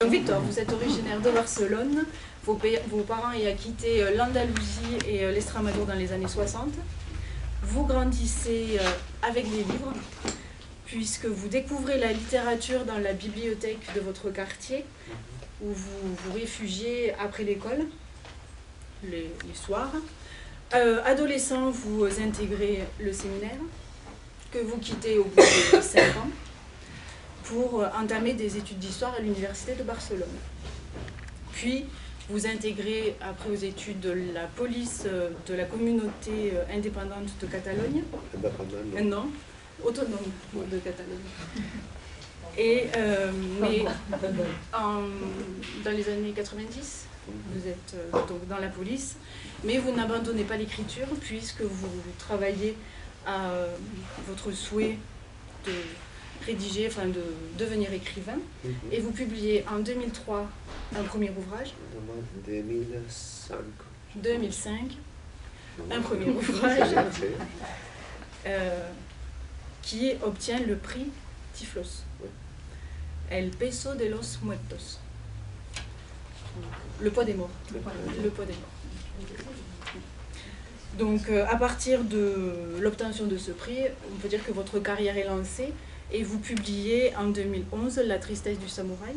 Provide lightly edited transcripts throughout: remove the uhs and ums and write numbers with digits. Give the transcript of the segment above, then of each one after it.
Donc Victor, vous êtes originaire de Barcelone, vos parents ayant quitté l'Andalousie et l'Extremadure dans les années 60. Vous grandissez avec les livres, puisque vous découvrez la littérature dans la bibliothèque de votre quartier, où vous vous réfugiez après l'école, les soirs. Adolescent, vous intégrez le séminaire, que vous quittez au bout de 5 ans, pour entamer des études d'histoire à l'université de Barcelone. Puis, vous intégrez, après aux études, de la police de la communauté indépendante de Catalogne. Non, autonome de Catalogne. Et, mais dans les années 90, vous êtes donc dans la police, mais vous n'abandonnez pas l'écriture, puisque vous travaillez à votre souhait de rédiger, enfin de devenir écrivain, et vous publiez en 2003 un premier ouvrage. 2005, un premier ouvrage qui obtient le prix Tiflos, El peso de los muertos, le poids des morts. Le poids des morts. Donc à partir de l'obtention de ce prix, on peut dire que votre carrière est lancée. Et vous publiez en 2011 La tristesse du samouraï,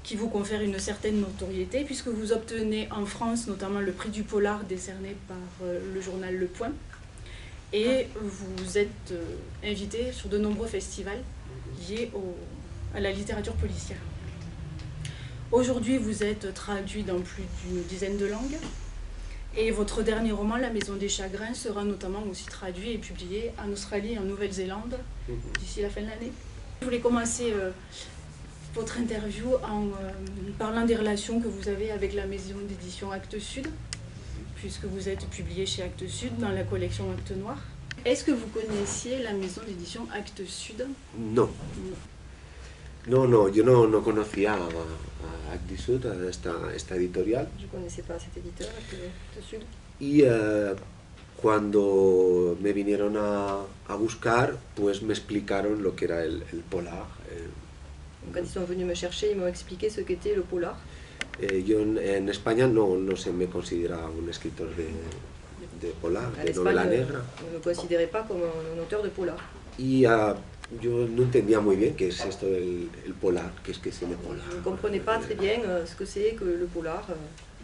qui vous confère une certaine notoriété, puisque vous obtenez en France notamment le prix du polar décerné par le journal Le Point. Et vous êtes invité sur de nombreux festivals liés à la littérature policière. Aujourd'hui, vous êtes traduit dans plus d'une dizaine de langues. Et votre dernier roman, La Maison des Chagrins, sera notamment aussi traduit et publié en Australie et en Nouvelle-Zélande d'ici la fin de l'année. Je voulais commencer votre interview en parlant des relations que vous avez avec la maison d'édition Actes Sud, puisque vous êtes publié chez Actes Sud dans la collection Actes Noirs. Est-ce que vous connaissiez la maison d'édition Actes Sud? No. No, yo no conocía a Actes Sud, a esta editorial. Je ne connaissais pas cet éditeur, Actes Sud. Y cuando me vinieron a buscar, pues me explicaron lo que era el polar. Quand ils sont venus me chercher, ils m'ont expliqué ce qu'était le polar. Yo en España no se me considera un escritor de polar, de novela negra. Ne me considérais pas comme un auteur de polar. Y yo no entendía muy bien qué es esto del polar, qué es el polar. Je ne comprenais pas très bien ce que c'est que le polar.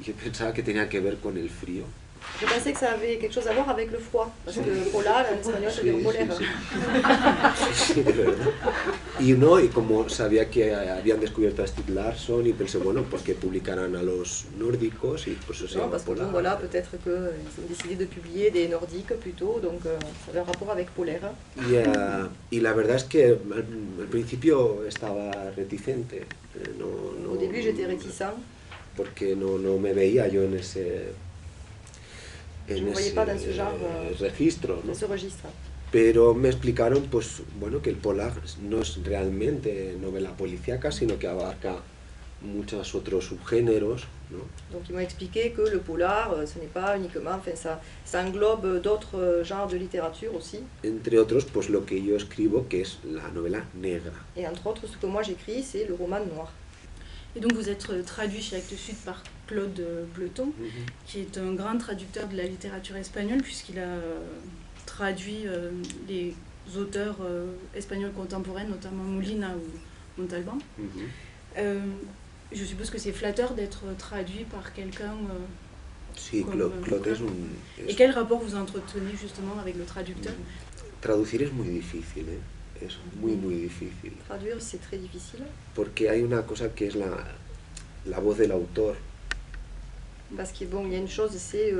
Yo pensaba que tenía que ver con el frío. Je pensais que ça avait quelque chose à voir avec le froid, parce que polar en espagnol c'est dire polaire. Sí, de verdad. Y como sabía que habían descubierto a Stieg Larsson, y pensé, bueno, pues que publicaran a los nórdicos, y pues eso se llama parce que polar. bon, voilà, peut-être qu'ils ont décidé de publier des nordiques plutôt, donc ça avait un rapport avec polaire. Y la verdad es que al principio estaba reticente. Au début j'étais réticent. Porque no me veía yo en ese registro, ¿no? Dans ce registre. Pero me explicaron, pues, bueno, que el polar no es realmente novela policíaca, sino que abarca muchos otros subgéneros, ¿no? Donc ils m'ont expliqué que le polar, ce n'est pas uniquement, enfin ça englobe d'autres genres de littérature aussi. Entre otros, pues lo que yo escribo, que es la novela negra. Et entre autres, ce que moi j'écris, c'est le roman noir. Et donc vous êtes traduit chez Actes Sud par Claude Bleton, qui est un grand traducteur de la littérature espagnole, puisqu'il a traduit les auteurs espagnols contemporains, notamment Molina ou Montalbán. Je suppose que c'est flatteur d'être traduit par quelqu'un Sí, Claude es un... Et quel rapport vous entretenez justement avec le traducteur? Traducir es muy difícil, ¿eh? Es muy difícil. Traduire, c'est très difficile. Porque hay una cosa que es la voz del autor. Parce que bon, il y a une chose, c'est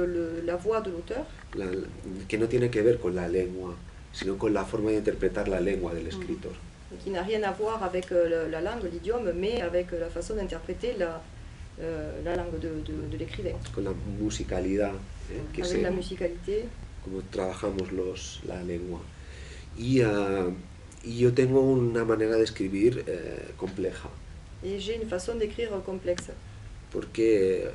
la voix de l'auteur. Que no tiene que ver con la lengua, sino con la forma de interpretar la lengua del escritor. Qui n'a rien à voir avec la langue, l'idiome, mais avec la façon d'interpréter la langue de l'écrivain. Con la musicalidad. Avec la musicalité. Como trabajamos la lengua. Y yo tengo una manera de escribir compleja. Et j'ai une façon d'écrire complexe. Porque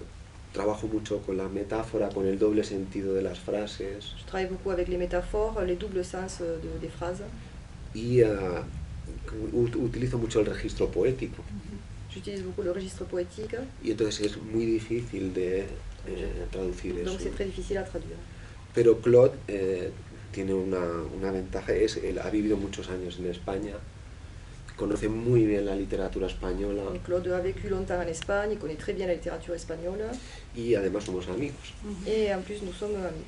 trabajo mucho con la metáfora, con el doble sentido de las frases. Je travaille beaucoup avec les métaphores, les doubles sens des phrases. Y utilizo mucho el registro poético. J'utilise beaucoup le registre poétique. Y entonces es muy difícil de traducir Donc eso. c'est très difficile à traduire. Pero Claude tiene una ventaja, él ha vivido muchos años en España, conoce muy bien la literatura española. Et Claude a vécu longtemps en Espagne, il connaît très bien la littérature espagnole. Y además somos amigos. Et en plus, nous sommes amis.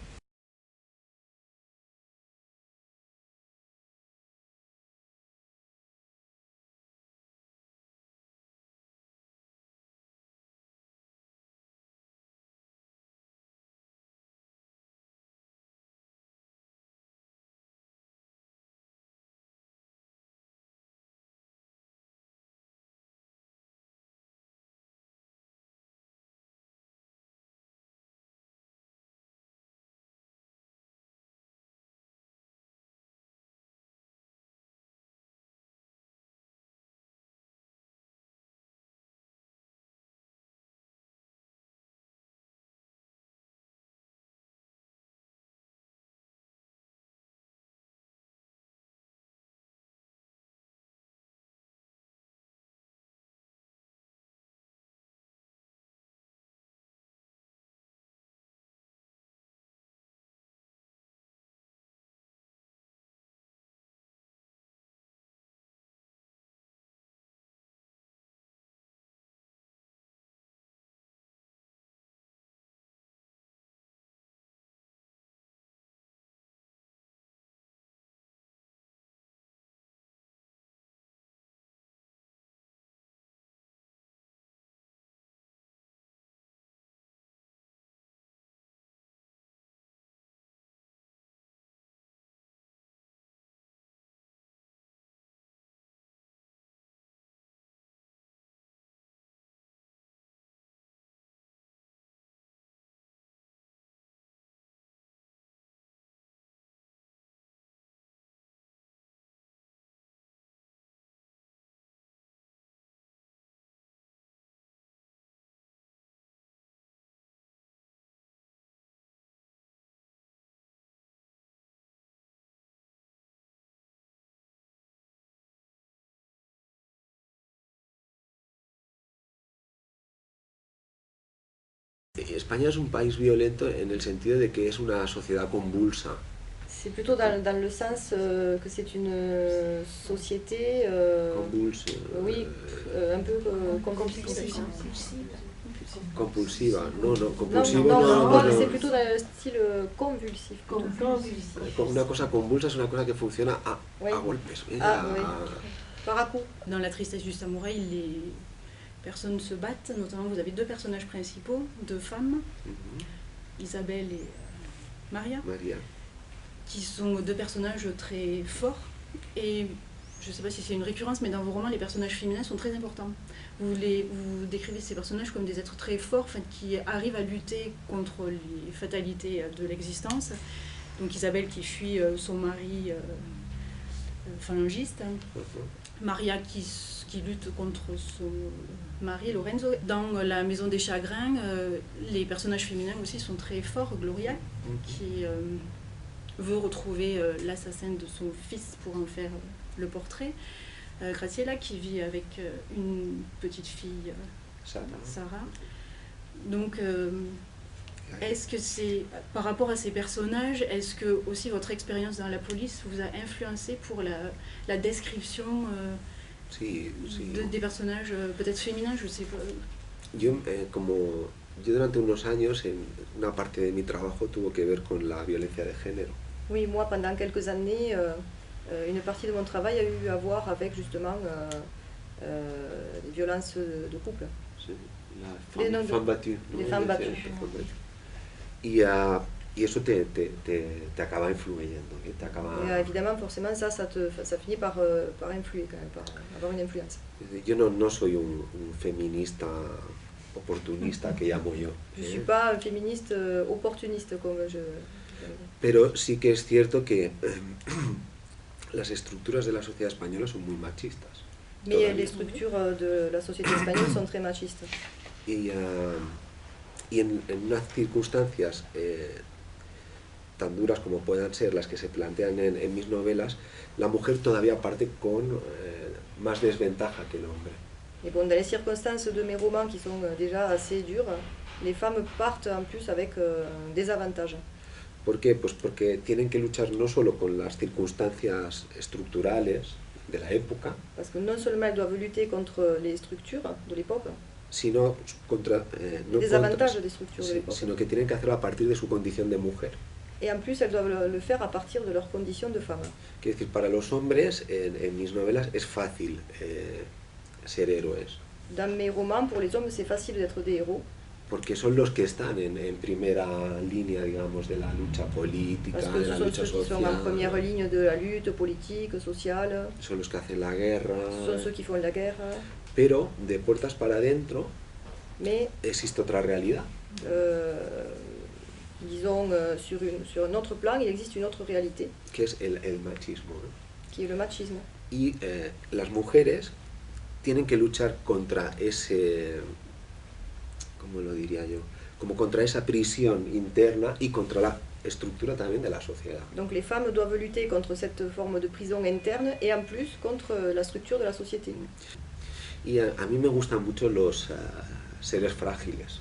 España es un país violento en el sentido de que es una sociedad convulsa. C'est plutôt dans le sens que c'est une société Convulsa. oui, un peu compulsive. Compulsiva. No, Non, compulsivo non, c'est plutôt dans le style convulsif. Una cosa convulsa es una cosa que funciona Oui. a golpes. Ah, oui. Par à coup. Dans La tristesse du samouraï, les personnes se battent, notamment vous avez deux personnages principaux, deux femmes, Isabelle et Maria, María. qui sont deux personnages très forts. Et je ne sais pas si c'est une récurrence, mais dans vos romans, les personnages féminins sont très importants. Vous décrivez ces personnages comme des êtres très forts, enfin, qui arrivent à lutter contre les fatalités de l'existence. Donc Isabelle qui fuit son mari phalangiste, Maria qui lutte contre son mari Lorenzo. Dans La Maison des Chagrins, les personnages féminins aussi sont très forts. Gloria, qui veut retrouver l'assassin de son fils pour en faire le portrait. Graciela, qui vit avec une petite fille, Sarah. Donc, est-ce que c'est, par rapport à ces personnages, est-ce que aussi votre expérience dans la police vous a influencé pour la description Sí. des personnages peut-être féminins, je sais pas. Yo durante unos años, una parte de mi trabajo tuvo que ver con la violencia de género. Oui, moi, pendant quelques années, une partie de mon travail a eu à voir avec justement les violences de couple. Sí, Les femme battue. Les femmes battues. Y eso te acaba influyendo. Te acaba... Et évidemment, forcément, ça finit par influer quand même, par avoir une influence. Yo no soy un feminista oportunista que llamo yo. Je ne suis pas un féministe opportuniste comme je... Pero sí que es cierto que las estructuras de la sociedad española son muy machistas. Mais todavía. les structures de la société espagnole sont très machistes. Y en unas circunstancias tan duras como puedan ser las que se plantean en mis novelas, la mujer todavía parte con más desventaja que el hombre. Et bon, dans les circonstances de mes romans qui sont déjà assez dures, les femmes partent en plus avec des avantages. ¿Por qué? Pues porque tienen que luchar no solo con las circunstancias estructurales de la época, Parce que non seulement elles doivent lutter contre les structures de l'époque, sino contra, no les contra- avantages des structures de sí, l'époque. sino que tienen que hacerlo a partir de su condición de mujer. Et en plus, elles doivent le faire à partir de leur condition de femme. Quiero decir, para los hombres, en mis novelas es fácil ser héroes, Dans mes romans, pour les hommes, c'est facile d'être des héros, porque son los que están en primera línea, digamos, de la lucha política, parce que de ce la sont lucha ceux qui sont en première social, ligne de la lutte politique, sociale, son los que hacen la guerra, ce sont ceux qui font la guerre. pero de puertas para adentro Mais, existe otra realidad. disons, sur un autre plan, il existe une autre réalité, Que es el machismo, ¿no? qui est le machisme. Y las mujeres tienen que luchar contra ese, ¿cómo lo diría yo? Como contra esa prisión interna y contra la estructura también de la sociedad. Donc les femmes doivent lutter contre cette forme de prison interne et en plus contre la structure de la société. Y a mí me gustan mucho los seres frágiles,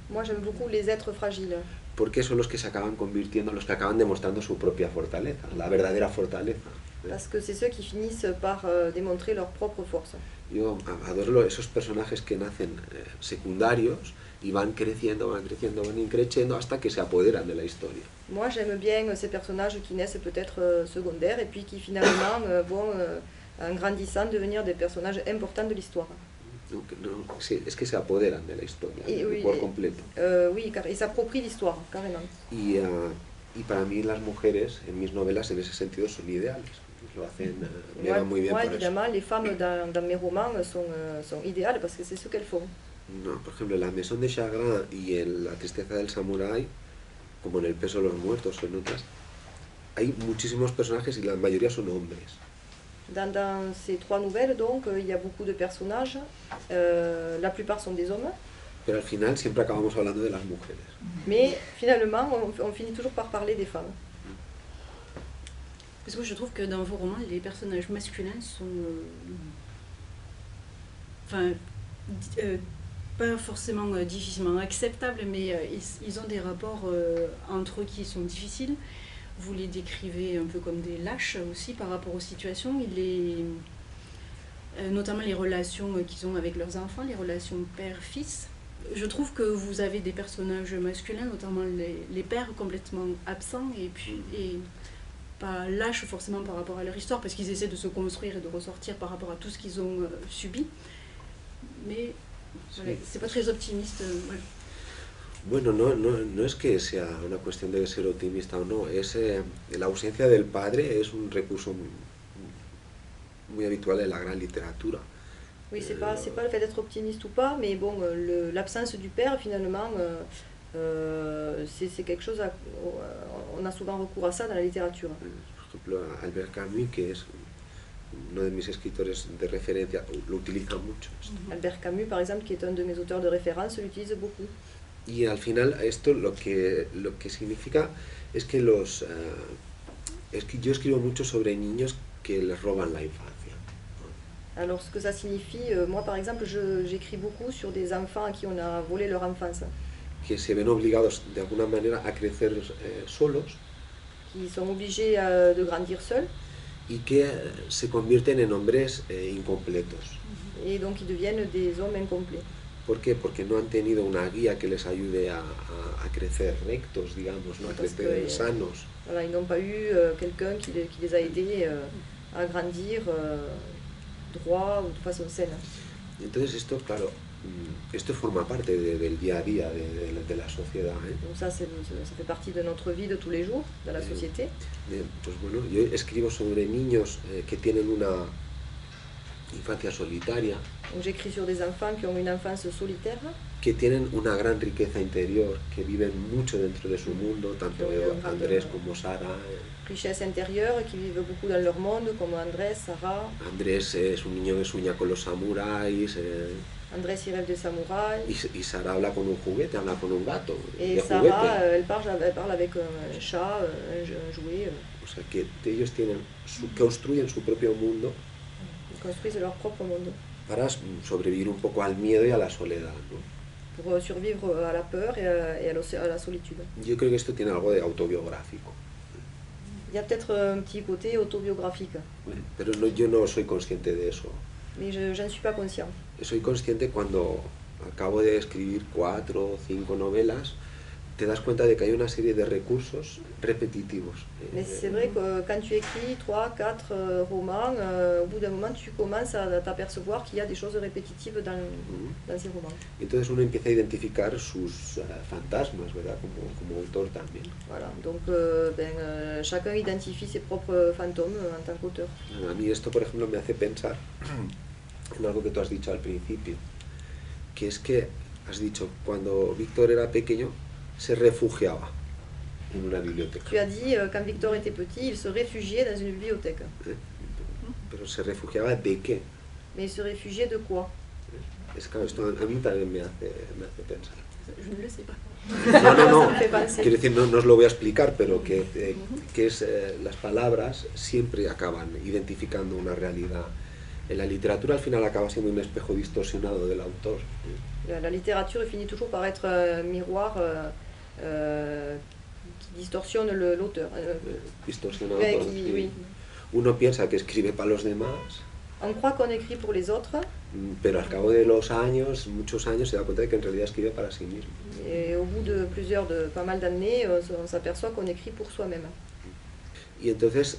Moi j'aime beaucoup les êtres fragiles, porque son los que se acaban convirtiendo, los que acaban demostrando su propia fortaleza, la verdadera fortaleza. parce que c'est ceux qui finissent par démontrer leur propre force. Yo adoro esos personajes que nacen secundarios y van creciendo, van increciendo hasta que se apoderan de la historia. Moi j'aime bien ces personnages qui naissent peut-être secondaires et puis qui finalement vont en grandissant devenir des personnages importants de l'histoire. Sí, es que se apoderan de la historia, por completo. Oui, car ils s'approprient l'histoire, carrément. Y para mí las mujeres en mis novelas en ese sentido son ideales. Lo hacen, me va muy bien moi por eso. évidemment, les femmes dans mes romans sont idéales parce que c'est ce qu'elles font. No, por ejemplo, en La Maison de Chagrin y en La Tristeza del Samurái, como en El Peso de los Muertos o en otras, hay muchísimos personajes y la mayoría son hombres. Dans ces trois nouvelles, donc, il y a beaucoup de personnages. La plupart sont des hommes. Pero al final siempre acabamos hablando de las mujeres. Mais finalement, on finit toujours par parler des femmes. Parce que je trouve que dans vos romans, les personnages masculins sont. Pas forcément difficilement acceptables, mais ils ont des rapports entre eux qui sont difficiles. Vous les décrivez un peu comme des lâches aussi par rapport aux situations. Notamment les relations qu'ils ont avec leurs enfants, les relations père-fils. Je trouve que vous avez des personnages masculins, notamment les pères complètement absents et pas lâches forcément par rapport à leur histoire, parce qu'ils essaient de se construire et de ressortir par rapport à tout ce qu'ils ont subi. Mais voilà, c'est pas très optimiste. Voilà. Bueno, no es que sea una cuestión de ser optimista o no, es la ausencia del padre es un recurso muy habitual en la gran literatura. Oui, c'est pas le fait d'être optimiste ou pas, mais bon, l'absence du père, finalement, c'est quelque chose, on a souvent recours à ça dans la littérature. Por ejemplo, Albert Camus, que es uno de mis escritores de referencia, lo utiliza mucho. Albert Camus, par exemple, qui est un de mes auteurs de référence, l'utilise beaucoup. Y al final esto lo que significa es que es que yo escribo mucho sobre niños que les roban la infancia. Alors ce que ça signifie, moi par exemple, j'écris beaucoup sur des enfants à qui on a volé leur enfance. Que se ven obligados de alguna manera a crecer solos. Qui sont obligés de grandir seuls. Y que se convierten en hombres incompletos. Et donc ils deviennent des hommes incomplets. ¿Por qué? Porque no han tenido una guía que les ayude a crecer rectos, digamos, ¿no? A crecer sanos. Voilà, ils n'ont pas eu quelqu'un qui les a aidés à grandir droit ou de façon saine. Entonces esto, claro, esto forma parte del día a día de la sociedad. Donc ça fait partie de notre vie de tous les jours, de la société. Pues bueno, yo escribo sobre niños que tienen una infancia solitaria. J'écris sur des enfants qui ont une enfance solitaire. Que tienen una gran riqueza interior, que viven mucho dentro de su mundo, tanto Andrés como Sara. Richesse intérieure, qui vivent beaucoup dans leur monde, comme Andrés, Sarah. Andrés es un niño que sueña con los samuráis. Andrés il rêve des samouraïs. Y Sara habla con un juguete, habla con un gato. Et Sarah, elle parle avec un chat, un jouet. O sea, que ellos construyen su propio mundo. Ils construisent leur propre monde. para sobrevivir un poco al miedo y a la soledad, ¿no? Pour survivre à la peur et à la solitude. Yo creo que esto tiene algo de autobiográfico. Il y a peut-être un petit côté autobiographique, Pero no, yo no soy consciente de eso. mais je n'en suis pas conscient. Soy consciente cuando acabo de escribir 4 o 5 novelas, te das cuenta de que hay una serie de recursos repetitivos. Mais c'est vrai que quand tu écris 3, 4 romans, au bout d'un moment, tu commences à t'apercevoir qu'il y a des choses répétitives dans ces romans. Entonces uno empieza a identificar sus fantasmas, ¿verdad? Como autor también. Voilà, donc chacun identifie ses propres fantômes en tant qu'auteur. A mí esto, por ejemplo, me hace pensar en algo que tú has dicho al principio, que es que has dicho, cuando Víctor era pequeño, se refugiaba en una biblioteca. Tu as dit, quand Victor était petit, il se réfugiait dans une bibliothèque. Pero se refugiaba de qué? Mais il se réfugiait de quoi? Es claro, esto a mí también me hace pensar. Je ne le sais pas. No. Ça me fait penser. Quiero decir, no os lo voy a explicar, pero que es, las palabras siempre acaban identificando una realidad. En la literatura al final acaba siendo un espejo distorsionado del autor. La littérature finit toujours par être un miroir qui distorsionne l'auteur. Distorsionado Ouais, por- sí. oui. Uno piensa que escribe para los demás, On croit qu'on écrit pour les autres, pero al cabo de los años, muchos años, se da cuenta de que en realidad escribe para sí mismo. et au bout de pas mal d'années, on s'aperçoit qu'on écrit pour soi-même. Y entonces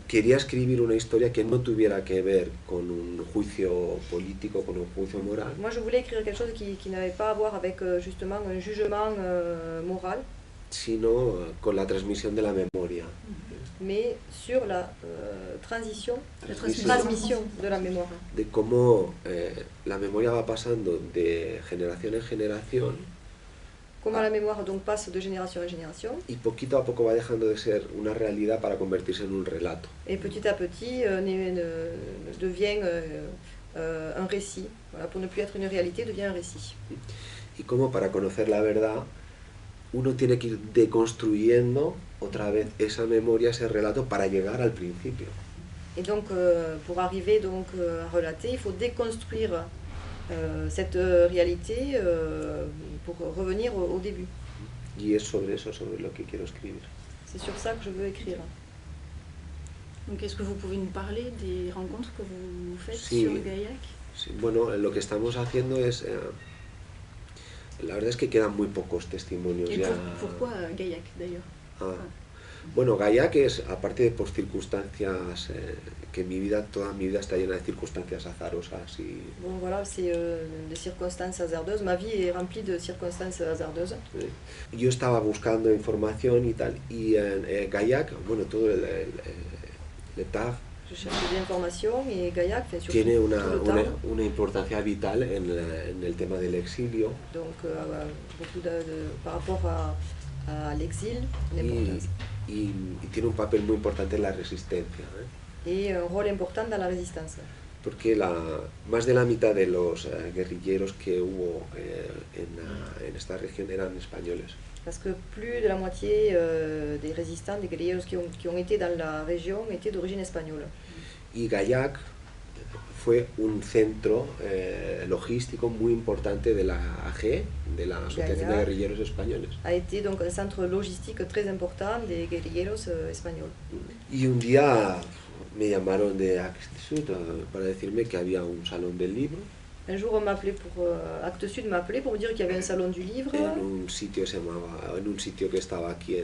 quería escribir una historia que no tuviera que ver con un juicio político, con un juicio moral, Moi, je voulais écrire quelque chose qui n'avait pas à voir avec justement un jugement moral, sino con la transmisión de la memoria. mais sur la transmission de la mémoire. De cómo la memoria va pasando de generación en generación Comment la mémoire donc passe de génération en génération, y poquito a poco va dejando de ser una realidad para convertirse en un relato. et petit à petit devient un récit. Voilà, pour ne plus être une réalité, devient un récit. Y cómo para conocer la verdad uno tiene que ir deconstruyendo otra vez esa memoria, ese relato, para llegar al principio. Et donc, pour arriver donc, à relater, il faut déconstruire cette réalité pour revenir au début. Y es sobre eso, sobre lo que quiero escribir. C'est sur ça que je veux écrire. Donc, est-ce que vous pouvez nous parler des rencontres que vous faites Sí. sur Gaillac? Sí, bueno, lo que estamos haciendo es... la verdad es que quedan muy pocos testimonios Et ya. pourquoi Gaillac, d'ailleurs? Ah. Bueno, Gaillac es, aparte de por circunstancias, que toda mi vida está llena de circunstancias azarosas y... Bon, voilà, c'est des circonstances hasardeuses. Ma vie est remplie de circonstances hasardeuses. Yo estaba buscando información y tal, y Gaillac, bueno, todo el TAG Je cherchais des informations et Gaillac, enfin, surtout tiene tout le temps. una importancia vital en el tema del exilio Donc, beaucoup par rapport à l'exil, l'importance. y tiene un papel muy importante en la resistencia, Et un rôle important dans la résistance. porque más de la mitad de los guerrilleros que hubo en esta región eran españoles. Parce que plus de la moitié des résistants, des guerrilleros qui ont été dans la région étaient d'origine espagnole. Y Gaillac fue un centro logístico muy importante de la AG, de la Asociación de Gaillac Guerrilleros Españoles. a été donc un centre logistique très important des guerrilleros espagnols. Y un día me llamaron de Actes Sud para decirme que había un salón del libro Un jour, on m'appelait Actes Sud m'appelait pour me dire qu'il y avait un salon du livre en un sitio que estaba aquí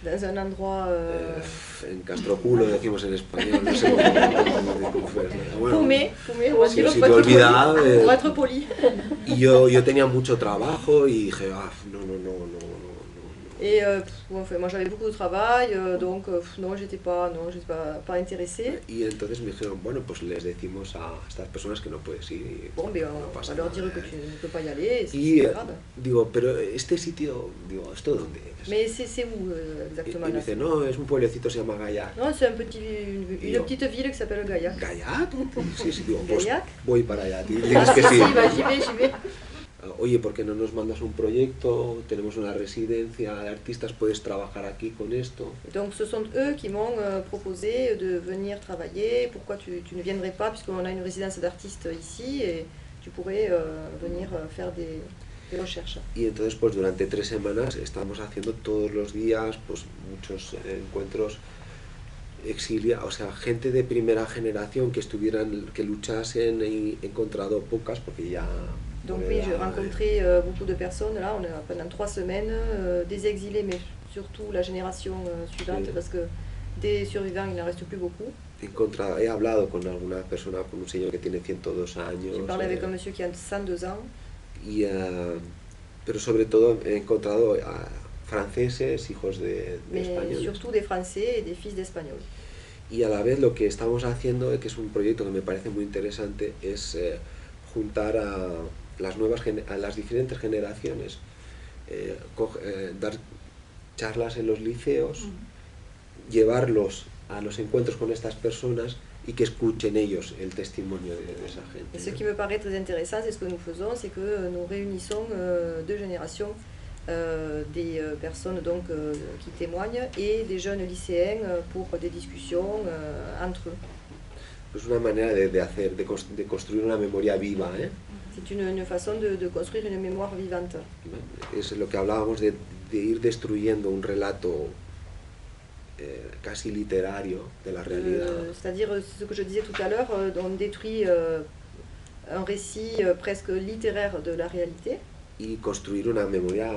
dans un endroit en Castroculo, decimos en español, no sé cómo fue. Bueno, paumé, on va sí, dire, sí, pour te être poli. olvidaba, Pour être poli. y yo tenía mucho trabajo y dije, no. Et enfin, moi j'avais beaucoup de travail, donc non, j'étais pas intéressée. Y entonces me dijeron, bueno, pues les decimos a estas personas que no puedes ir. Y, Bon, ben, no on pasa va leur nada, dire que tu ne peux pas y aller, Y c'est pas grave. digo, pero este sitio, ¿esto dónde es? Mais c'est où exactement Y me là? dice, no, es un pueblecito, se llama Gaillac. Non, c'est une Yo. petite ville qui s'appelle Gaillac. ¿Gaillac? Sí, digo, pues Gaillac? voy para allá. Ah, Dices que sí. si, bah, j'y vais. oye, ¿por qué no nos mandas un proyecto? Tenemos una residencia de artistas, puedes trabajar aquí con esto. Donc ce sont eux qui m'ont proposé de venir travailler. Pourquoi tu ne viendrais pas, puisqu'on a une résidence d'artistes ici et tu pourrais venir faire des recherches. Y entonces pues durante 3 semanas estamos haciendo todos los días pues muchos encuentros o sea, gente de primera generación que luchasen, he encontrado pocas porque ya... Donc oui, j'ai rencontré beaucoup de personnes, là, on a pendant 3 semaines, des exilés, mais surtout la génération suivante, Sí. parce que des survivants, il n'en reste plus beaucoup. He hablado con alguna persona, con un señor que tiene 102 años. J'ai parlé avec un monsieur qui a 102 ans. Pero sobre todo he encontrado a franceses, hijos de Mais españoles. surtout des Français et des fils d'Espagnols. Y a la vez lo que estamos haciendo, que es un proyecto que me parece muy interesante, es juntar a las diferentes generaciones, dar charlas en los liceos, llevarlos a los encuentros con estas personas y que escuchen ellos el testimonio de esa gente. Et ce qui me paraît très intéressant, c'est ce que nous faisons, c'est que nous réunissons 2 générations, des personnes donc, qui témoignent et des jeunes lycéens pour des discussions entre eux. Es una manera de construir una memoria viva, ¿eh? C'est une façon de construire une mémoire vivante. Es lo que hablábamos de ir destruyendo un relato casi literario de la realidad. C'est-à-dire ce que je disais tout à l'heure, on détruit un récit presque littéraire de la réalité. Y construir una memoria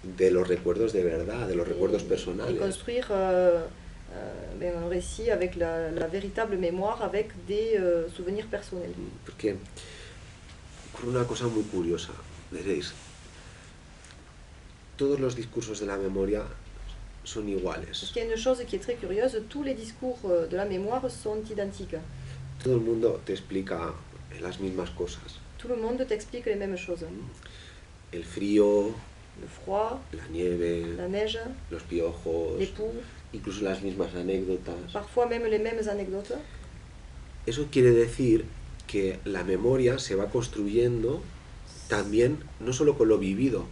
de los recuerdos de verdad, de los recuerdos personales. Et construire un récit avec la véritable mémoire, avec des souvenirs personnels. Porque ocurre una cosa muy curiosa, veréis. Todos los discursos de la memoria son iguales. Parce qu'il y a une chose qui est très curieuse, tous les discours de la mémoire sont identiques. Todo el mundo te explica las mismas cosas. Tout le monde t'explique les mêmes choses. El frío, Le froid, la nieve, la neige, los piojos, les poux, incluso las mismas anécdotas. parfois même les mêmes anecdotes. Eso quiere decir que la memoria se va construyendo también, no solo con lo vivido,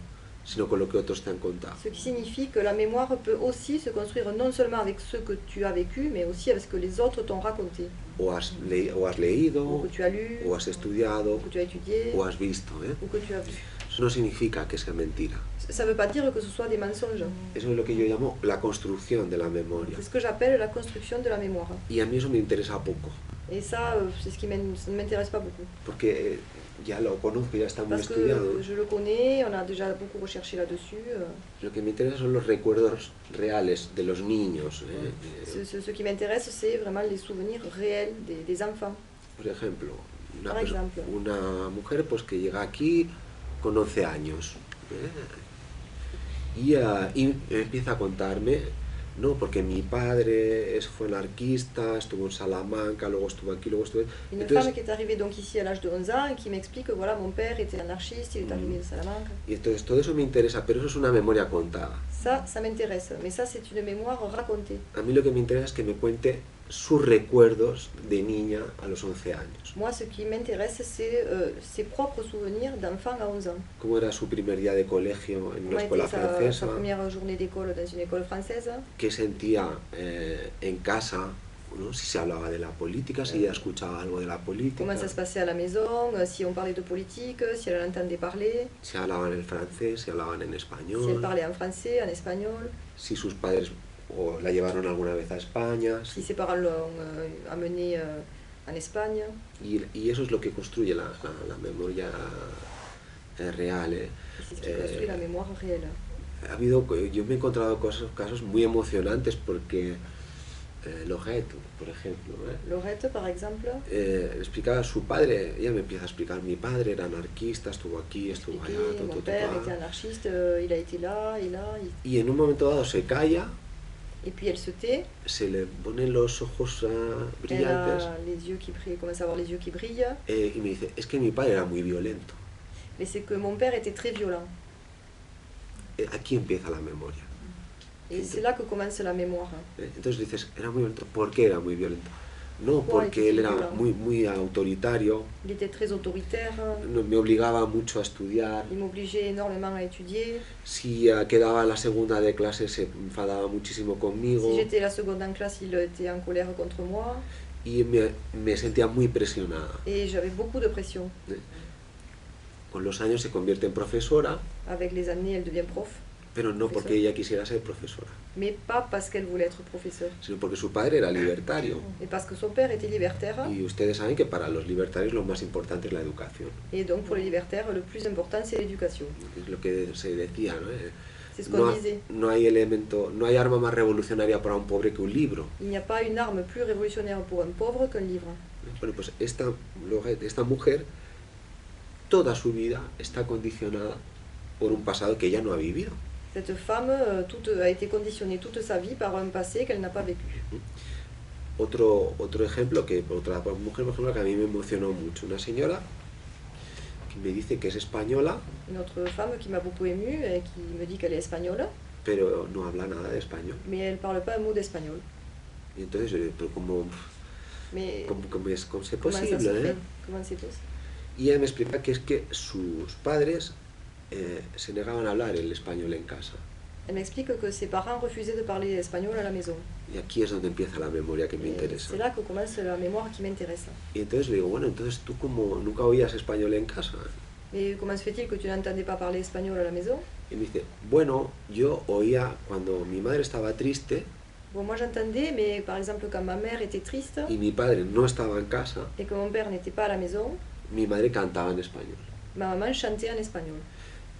sino con lo que otros te han contado. Ce qui signifie que la mémoire peut aussi se construire non seulement avec ce que tu as vécu, mais aussi avec ce que les autres t'ont raconté. O has leído, Ou que tu as lu, o has estudiado, ou que tu as étudié, o has visto, ¿eh? ou que tu as vu. Eso no significa que sea mentira. Ça ne veut pas dire que ce soit des mensonges. Eso es lo que yo llamo la construcción de la memoria. C'est ce que j'appelle la construction de la mémoire. Y a mí eso me interesa poco, Et ça, c'est ce qui ça ne m'intéresse pas beaucoup. porque ya lo conozco, ya está muy Parce estudiado. que je le connais, on a déjà beaucoup recherché là-dessus. Lo que me interesa son los recuerdos reales de los niños. Ce qui m'intéresse, c'est vraiment les souvenirs réels des enfants. Por ejemplo, Por ejemplo. una mujer pues que llega aquí con 11 años y empieza a contarme, no, porque mi padre fue anarquista, estuvo en Salamanca, luego estuvo aquí, luego estuvo... Une femme qui est arrivée donc ici à l'âge de 11 ans et qui m'explique que voilà, mon père était anarchiste, il est arrivé de Salamanca. Y entonces todo eso me interesa, pero eso es una memoria contada. Ça m'intéresse, mais ça c'est une mémoire racontée. A mí lo que me interesa es que me cuente sus recuerdos de niña a los 11 años. Moi, ce qui m'intéresse, c'est ses propres souvenirs d'enfant à 11 ans. Cómo era su primer día de colegio en una Comment escuela était francesa, sa première journée d'école dans une école française. qué sentía en casa, ¿no? Si se hablaba de la política, si ella escuchaba algo de la política, Comment ça se passait à la maison, si on parlait de politique, si elle entendait parler, si hablaban en francés, si hablaban en si elle español, parlait en français, en espagnol, si sus padres o la llevaron alguna vez a España, si ses parents l'ont amenée en Espagne. y eso es lo que construye la memoria real. C'est ce qui construit la mémoire réelle. Yo me he encontrado casos muy emocionantes porque Lorette, por ejemplo, Laurette, par exemple, explicaba a su padre, ella me empieza a explicar, mi padre era anarquista, estuvo aquí, estuvo allá, mon père était anarchiste, il a été là et là. y en un momento dado se calla, Et puis elle se tait, se le ponen los ojos elle brillantes a les yeux qui brillent, commence à avoir les yeux qui brillent. y me dice, es que mi padre era muy violento. Mais c'est que mon père était très violent. Aquí empieza la memoria. Et c'est là que commence la mémoire. Entonces dices, era muy violento. ¿Por qué era muy violento? No, Pourquoi porque él était-il era violent? muy autoritario, Il était très autoritaire, me obligaba mucho a estudiar. il m'obligeait énormément à étudier. Si quedaba la segunda de clase se enfadaba muchísimo conmigo Si j'étais la seconde en classe, il était en colère contre moi y me sentía muy presionada. et j'avais beaucoup de pression. Con los años se convierte en profesora, Avec les années, elle devient prof, pero no porque Profesora. ella quisiera ser profesora, mais pas parce qu'elle voulait être professeure, sino porque su padre era libertario. mais parce que son père était libertaire. Y ustedes saben que para los libertarios lo más importante es la educación. Et donc pour les libertaires, le plus important, c'est l'éducation. Es lo que se decía, ¿no? C'est ce qu'on disait. No hay arma más revolucionaria para un pobre que un libro. Il n'y a pas une arme plus révolutionnaire pour un pauvre qu'un livre. Bueno, pues esta mujer, toda su vida está condicionada por un pasado que ella no ha vivido. Cette femme a été conditionnée toute sa vie par un passé qu'elle n'a pas vécu. Otro ejemplo, otra mujer, por ejemplo, que a mí me emocionó mucho, una señora que me dice que es española, Une autre femme qui m'a beaucoup émue et qui me dit qu'elle est espagnole, pero no habla nada de español. mais elle parle pas un mot d'espagnol. Y entonces yo digo, pero Mais ¿cómo es comment ça se posible? fait? ¿Eh? Comment c'est possible? Y ella me explica que es que sus padres se negaban a hablar el español en casa. Elle m'explique que ses parents refusaient de parler espagnol à la maison. Y aquí es donde empieza la memoria que me Et interesa. c'est là que commence la mémoire qui m'intéresse. Y entonces le digo, bueno, entonces tú como nunca oías español en casa. Mais comment se fait-il que tu n'entendais pas parler espagnol à la maison? Y me dice, bueno, yo oía cuando mi madre estaba triste Bon, moi j'entendais, mais par exemple quand ma mère était triste y mi padre no estaba en casa, et que mon père n'était pas à la maison, mi madre cantaba en español. ma maman chantait en espagnol.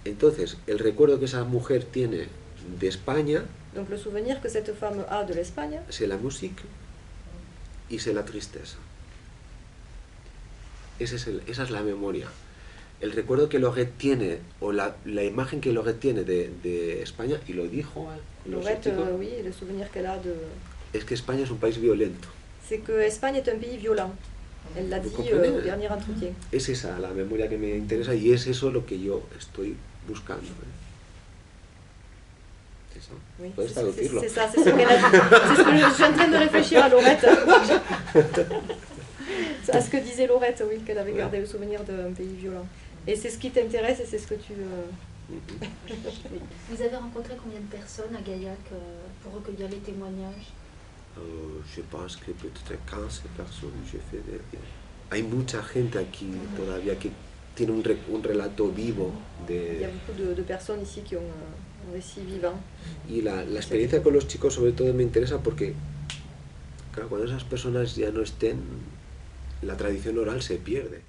Entonces, el recuerdo que esa mujer tiene de España, Donc le souvenir que cette femme a de l'Espagne, c'est la música y c'est la tristeza. Esa es la memoria. El recuerdo que Loret tiene, o la imagen que Loret tiene de España, y lo dijo Laurette, oui, le souvenir qu'elle a de... es que España es un país violento. C'est que Espagne est un pays violent. Elle l'a Vous dit comprenez? au dernier entretien. Es esa la memoria que me interesa y es eso lo que yo estoy buscando. Eso. Oui, Puedes traducirlo. c'est ça, c'est ce qu'elle a dit. C'est ce que je suis en train de réfléchir à Laurette. À ce que disait Laurette, oui, qu'elle avait gardé le souvenir d'un pays violent. Et c'est ce qui t'intéresse et c'est ce que tu... Vous avez rencontré combien de personnes à Gaillac pour recueillir les témoignages? Je pense que peut-être 15 personnes j'ai fait. Hay mucha gente aquí todavía que tiene un relato vivo Il y a de... beaucoup de personnes ici qui ont un récit vivant. Y la experiencia con los chicos sobre todo me interesa porque, claro, cuando esas personas ya no estén, la tradición oral se pierde.